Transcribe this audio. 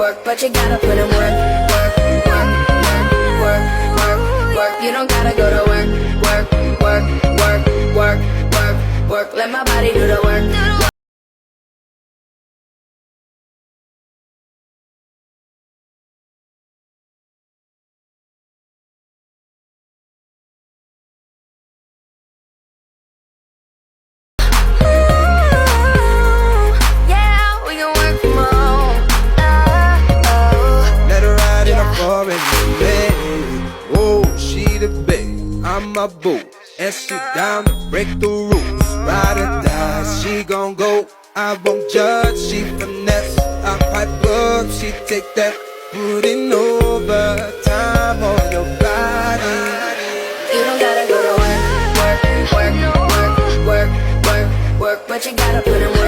work, but you gotta put in work, work, work, work, work, work, work. You don't gotta go to work, work, work, work, work, work, work. Let my body do the work. I'm a boo, and she down to break the rules. Ride or die, she gon' go. I won't judge, she finesse. I pipe up, she take that. Putting over time on your body. You don't gotta go to work, work, work, work, work, work, work, but you gotta put in work.